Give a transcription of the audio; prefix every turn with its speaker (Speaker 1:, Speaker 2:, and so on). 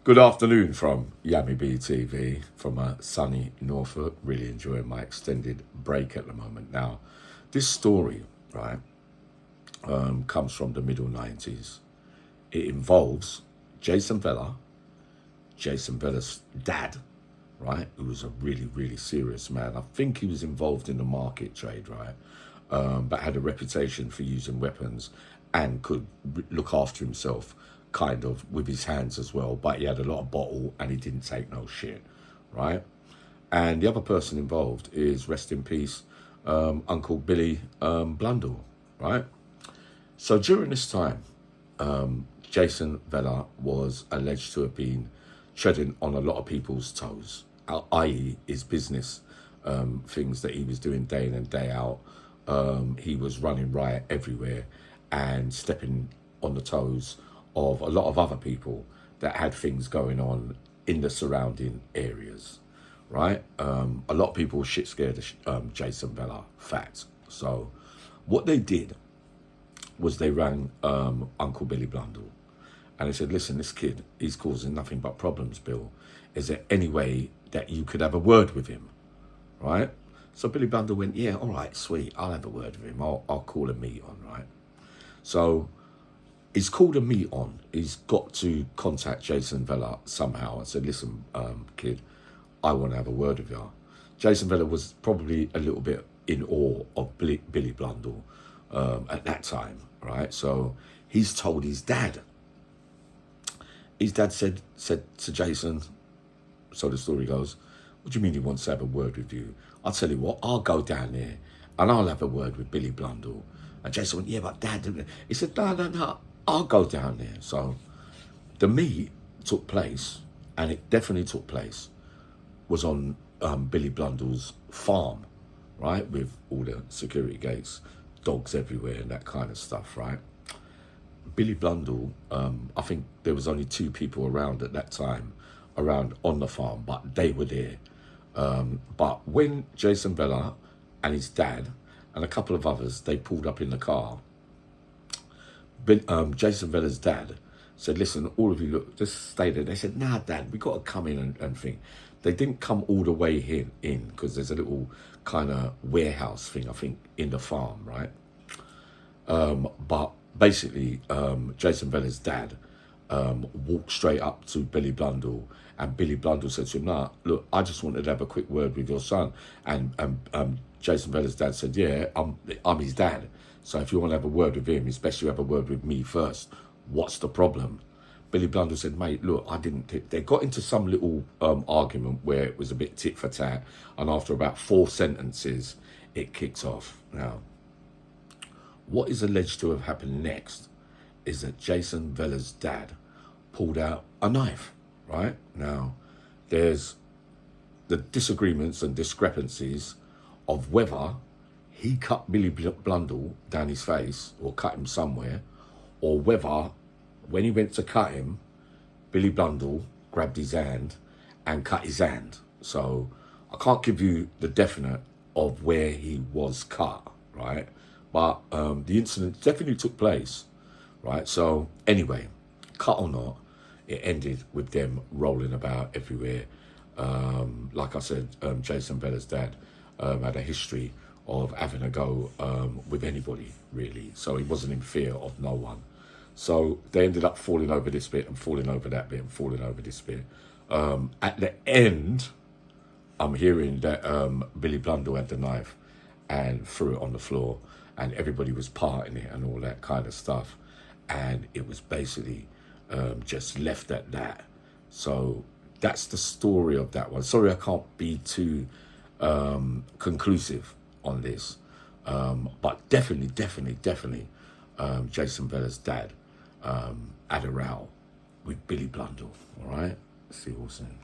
Speaker 1: Good afternoon from Yummy B TV from sunny Norfolk. Really enjoying my extended break at the moment. Now, this story, right, comes from the middle 90s. It involves Jason Vella, Jason Vella's dad, right, who was a really, really serious man. I think he was involved in the market trade, right, but had a reputation for using weapons and could look after himself kind of with his hands as well, but he had a lot of bottle and he didn't take no shit, right? And the other person involved is, rest in peace, Uncle Billy Blundell, right? So during this time, Jason Vella was alleged to have been treading on a lot of people's toes, i.e. his business things that he was doing day in and day out. He was running riot everywhere and stepping on the toes of a lot of other people that had things going on in the surrounding areas, right? A lot of people were shit scared of Jason Vella, fact. So what they did was they rang Uncle Billy Blundell and they said, listen, this kid, he's causing nothing but problems, Bill. Is there any way that you could have a word with him, right? So Billy Blundell went, yeah, all right, sweet, I'll have a word with him. I'll call a meet on, right? So he's called a meet on. He's got to contact Jason Vella somehow and said, listen, kid, I want to have a word with you. Jason Vella was probably a little bit in awe of Billy Blundell at that time, right? So he's told his dad. His dad said to Jason, so the story goes, what do you mean he wants to have a word with you? I'll tell you what, I'll go down there and I'll have a word with Billy Blundell. And Jason went, yeah, but Dad, he said, no, I'll go down there. So the meet took place, and it definitely took place, was on Billy Blundell's farm, right? With all the security gates, dogs everywhere and that kind of stuff, right? Billy Blundell, I think there was only 2 people around at that time, around on the farm, but they were there. But when Jason Vella and his dad and a couple of others, they pulled up in the car, Jason Vella's dad said, listen, all of you, look, just stay there. They said, nah, Dad, we got to come in and think. They didn't come all the way in because there's a little kind of warehouse thing, I think, in the farm, right? But basically, Jason Vella's dad walked straight up to Billy Blundell, and Billy Blundell said to him, nah, look, I just wanted to have a quick word with your son. And Jason Vella's dad said, yeah, I'm his dad. So if you want to have a word with him, it's best you have a word with me first. What's the problem? Billy Blundell said, mate, look, I didn't. They got into some little argument where it was a bit tit for tat. And after about 4 sentences, it kicked off. Now, what is alleged to have happened next is that Jason Vella's dad pulled out a knife, right? Now, there's the disagreements and discrepancies of whether he cut Billy Blundell down his face or cut him somewhere, or whether when he went to cut him, Billy Blundell grabbed his hand and cut his hand. So I can't give you the definite of where he was cut, right? But the incident definitely took place, right? So anyway, cut or not, it ended with them rolling about everywhere. Like I said, Jason Vella's dad had a history of having a go with anybody, really. So he wasn't in fear of no one. So they ended up falling over this bit and falling over that bit and falling over this bit. At the end, I'm hearing that Billy Blundell had the knife and threw it on the floor, and everybody was parting it and all that kind of stuff. And it was basically just left at that. So that's the story of that one. Sorry, I can't be too conclusive on this, but definitely Jason Vella's dad had a row with Billy Blundell. All right, see you all soon.